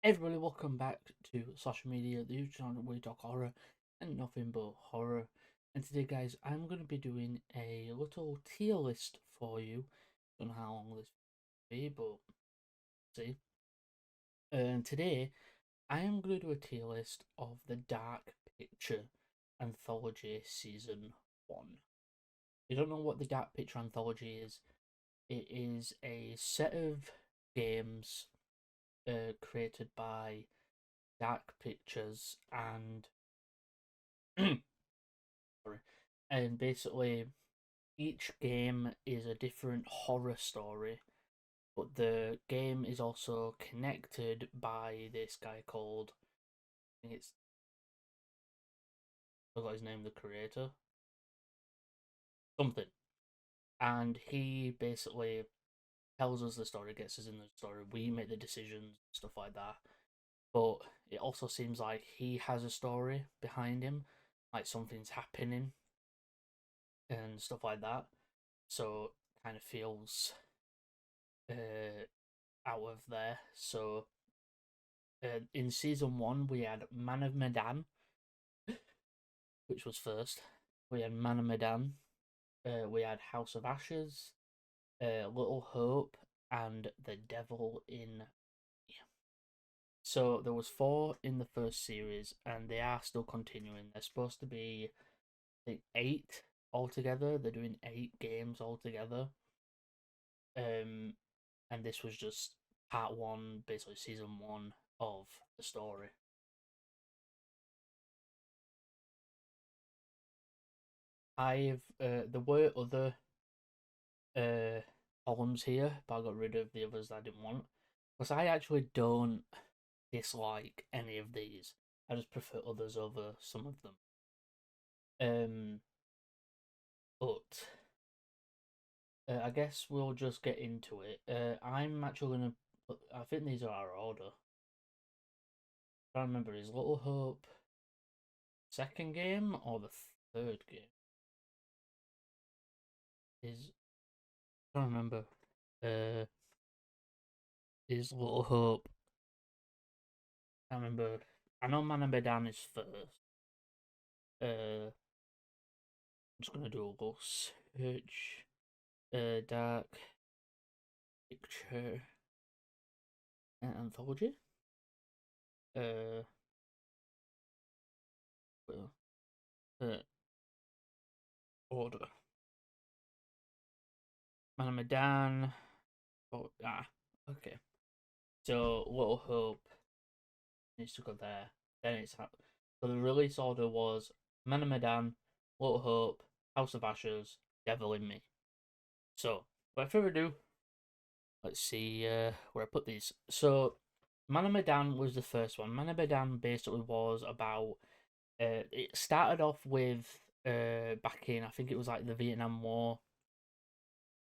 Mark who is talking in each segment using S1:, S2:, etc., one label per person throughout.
S1: Everybody, welcome back to social media, the YouTube channel where we talk horror and nothing but horror. And today, guys, I'm going to be doing a little tier list for you. Don't know how long this will be, but see. And today, I am going to do a tier list of the Dark Picture Anthology Season 1. If you don't know what the Dark Picture Anthology is, it is a set of games created by Dark Pictures and sorry, and basically each game is a different horror story, but the game is also connected by this guy called, I think it's, I forgot his name, the creator, something, and he basically tells us the story, gets us in the story, we make the decisions, stuff like that. But it also seems like he has a story behind him, like something's happening and stuff like that. So kind of feels out of there. So in season 1 we had Man of Medan, which was first. We had Man of Medan. We had House of Ashes, Little Hope, and The Devil in. So there was 4 in the first series, and they are still continuing. They're supposed to be, I think, 8 altogether. They're doing 8 games altogether. And this was just part 1, basically season 1 of the story. There were other columns here, but I got rid of the others that I didn't want because I actually don't dislike any of these. I just prefer others over some of them. But I guess we'll just get into it. I'm actually gonna put. I think these are our order. I don't remember. Is Little Hope second game or the third game? I don't remember. Uh, is Little Hope? I remember. I know Man and Medan is first. I'm just gonna do a little search. Dark Picture Anthology. Uh, well, uh, Order. Man and Medan. Oh, okay. So Little Hope needs to go there. Then so the release order was Man and Medan, Little Hope, House of Ashes, Devil in Me. So without further ado, let's see where I put these. So Man of Medan was the first one. Man of Medan basically was about. It started off with back in, I think it was like the Vietnam War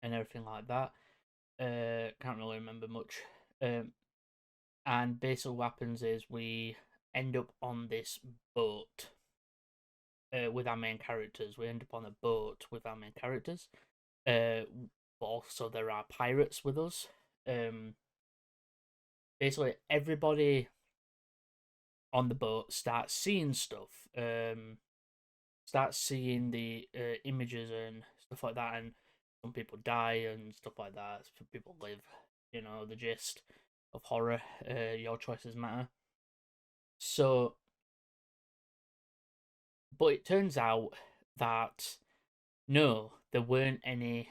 S1: and everything like that. Can't really remember much. And basically what happens is we end up on this boat with our main characters. We end up on a boat with our main characters. But also there are pirates with us. Basically everybody on the boat starts seeing stuff, starts seeing the images and stuff like that, and some people die and stuff like that. Some people live, the gist of horror. Your choices matter. So, but it turns out that no, there weren't any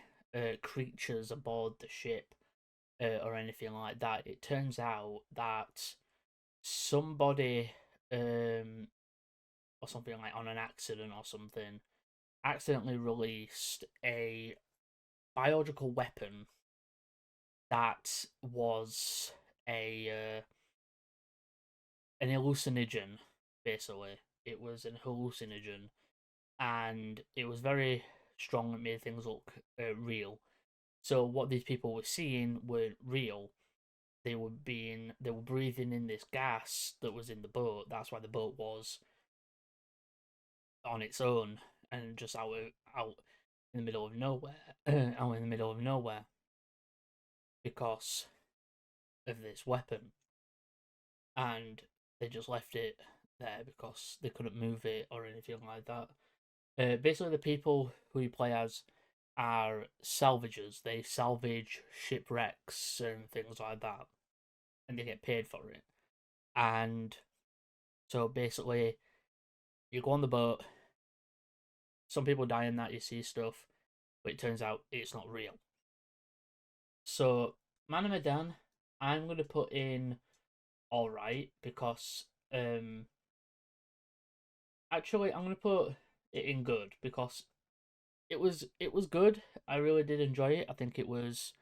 S1: creatures aboard the ship or anything like that. It turns out that somebody or something like on an accident or something accidentally released a biological weapon that was a an hallucinogen. Basically, it was an hallucinogen, and it was very strong. It made things look real. So what these people were seeing were real. They were breathing in this gas that was in the boat. That's why the boat was on its own and just out in the middle of nowhere, out in the middle of nowhere, because of this weapon. and they just left it there because they couldn't move it or anything like that. Basically, the people who you play as are salvagers. They salvage shipwrecks and things like that, and they get paid for it. And so basically, you go on the boat. Some people die in that. You see stuff, but it turns out it's not real. So, Man of Medan, I'm gonna put in all right because actually I'm gonna put it in good because it was good. I really did enjoy it. I think it was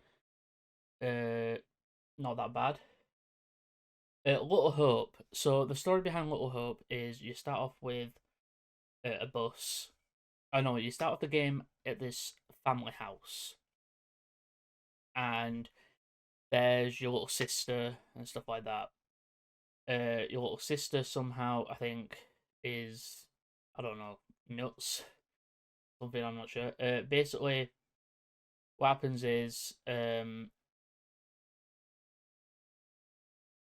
S1: uh not that bad. Little Hope. So the story behind Little Hope is you start off with a bus. I know you start off the game at this family house, and there's your little sister and stuff like that. Your little sister somehow I think is, I don't know, nuts, something, I'm not sure. Basically, what happens is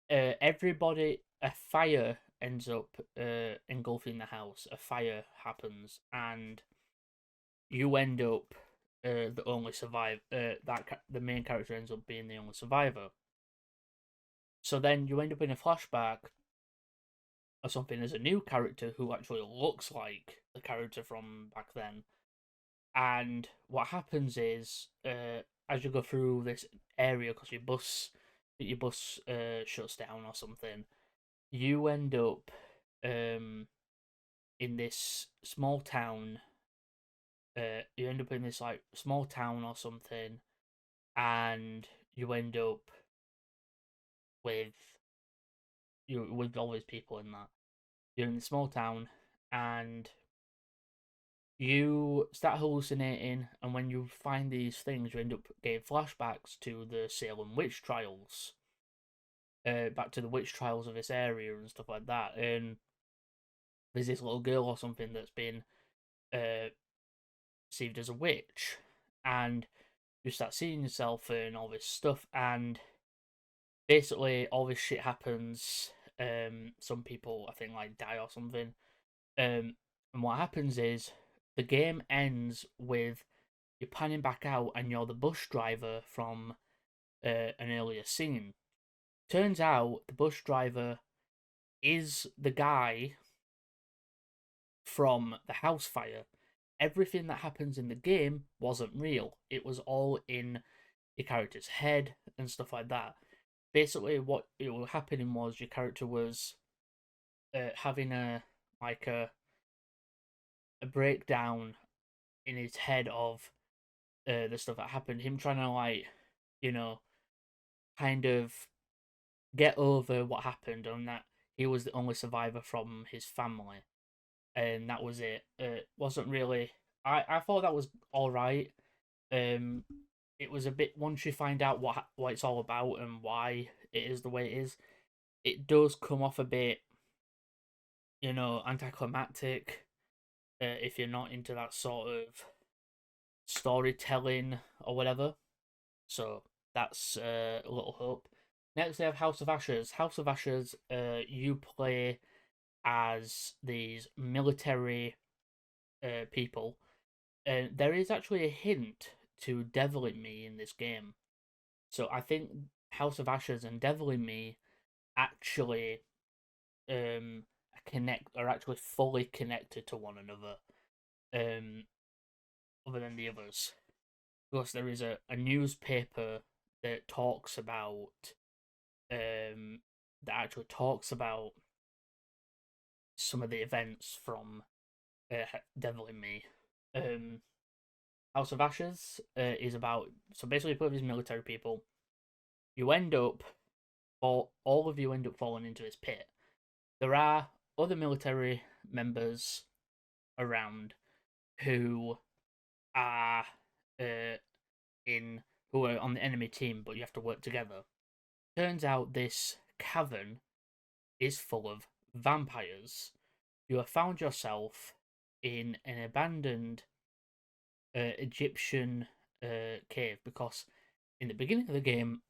S1: everybody, a fire ends up engulfing the house. A fire happens, and you end up the only survivor. The main character ends up being the only survivor. So then you end up in a flashback or something as a new character who actually looks like the character from back then. And what happens is, as you go through this area, because your bus shuts down or something, you end up in this small town. You end up in this like small town or something, and you end up with with all these people in that. You're in a small town, and you start hallucinating, and when you find these things, you end up getting flashbacks to the Salem witch trials, back to the witch trials of this area and stuff like that. And there's this little girl or something that's been uh, perceived as a witch, and you start seeing yourself and all this stuff, and basically all this shit happens. Some people I think like die or something. And what happens is the game ends with you're panning back out and you're the bus driver from an earlier scene. Turns out the bus driver is the guy from the house fire. Everything that happens in the game wasn't real. It was all in your character's head and stuff like that. Basically, what it was happening was your character was having like a breakdown in his head of the stuff that happened. Him trying to like, you know, kind of get over what happened and that he was the only survivor from his family, and that was it. It wasn't really. I thought that was all right. Um, it was a bit once you find out what it's all about and why it is the way it is. It does come off a bit, anticlimactic. If you're not into that sort of storytelling or whatever. So that's a little hope. Next, we have House of Ashes. House of Ashes, you play as these military people. And there is actually a hint to Devil in Me in this game. So I think House of Ashes and Devil in Me actually um are actually fully connected to one another. Um, other than the others. Because there is a newspaper that talks about that actually talks about some of the events from Devil in Me. Um, House of Ashes is about, so basically you put these military people. You end up, or all of you end up falling into this pit. There are other military members around who are uh, who are on the enemy team, but you have to work together. Turns out this cavern is full of vampires. You have found yourself in an abandoned Egyptian cave because in the beginning of the game,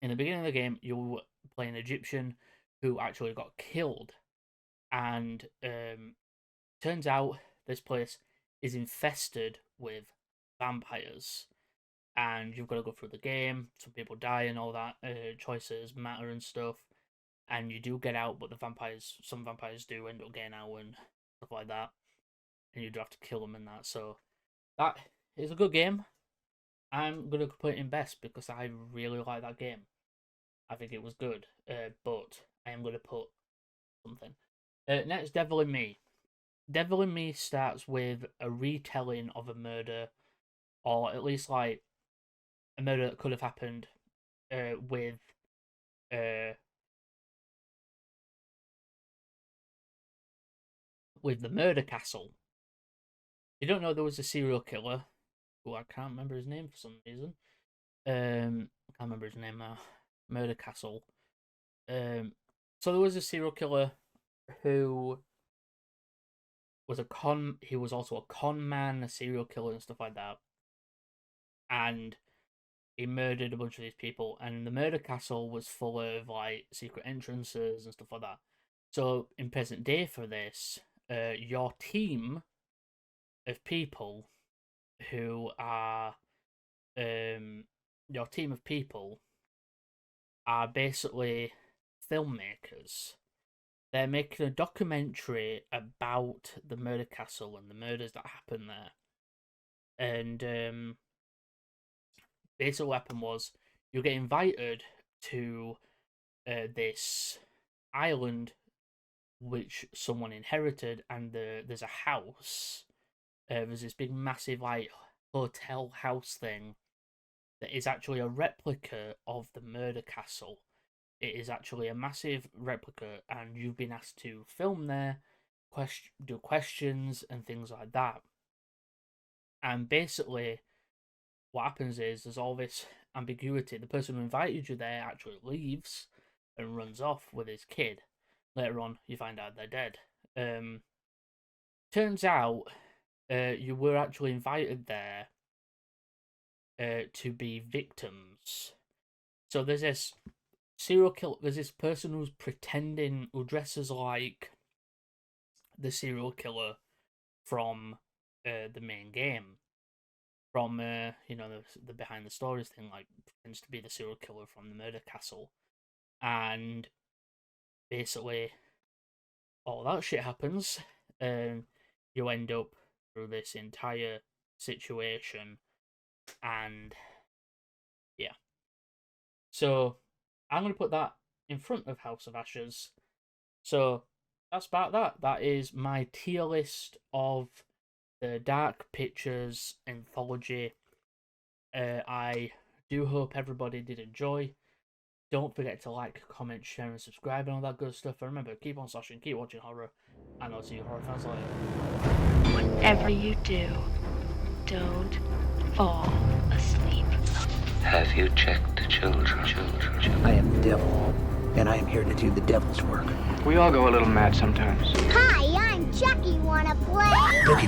S1: in the beginning of the game, you play an Egyptian who actually got killed, and turns out this place is infested with vampires, and you've got to go through the game. Some people die and all that. Choices matter and stuff, and you do get out, but some vampires do end up getting out and stuff like that, and you do have to kill them and that. So that is a good game. I'm gonna put it in best because I really like that game. I think it was good, but I am gonna put something. Next, Devil in Me. Devil in Me starts with a retelling of a murder, or at least like a murder that could have happened with the murder castle. You don't know there was a serial killer who I can't remember his name for some reason. I can't remember his name now. Murder castle. So there was a serial killer who was he was also a con man, a serial killer and stuff like that. And he murdered a bunch of these people, and the murder castle was full of like secret entrances and stuff like that. So in present day for this, your team of people who are your team of people are basically filmmakers. They're making a documentary about the murder castle and the murders that happen there. And basically what happened was you get invited to this island which someone inherited, and there's a house. There's this big massive like hotel house thing that is actually a replica of the murder castle. It is actually a massive replica, and you've been asked to film there, do questions and things like that. And basically, what happens is there's all this ambiguity. The person who invited you there actually leaves and runs off with his kid. Later on, you find out they're dead. Turns out you were actually invited there to be victims. So there's this serial killer. There's this person who's pretending, who dresses like the serial killer from the main game, from the behind the stories thing, like pretends to be the serial killer from the murder castle, and basically all that shit happens, and you end up through this entire situation, and yeah. So I'm going to put that in front of House of Ashes. So that's about that. That is my tier list of the Dark Pictures Anthology. I do hope everybody did enjoy. Don't forget to like, comment, share, and subscribe and all that good stuff. And remember, keep on slashing, keep watching horror, and I'll see you horror fans later.
S2: Whatever you do, don't fall asleep.
S3: Have you checked the children?
S4: I am the devil, and I am here to do the devil's work.
S5: We all go a little mad sometimes.
S6: Hi, I'm Chucky. Wanna play?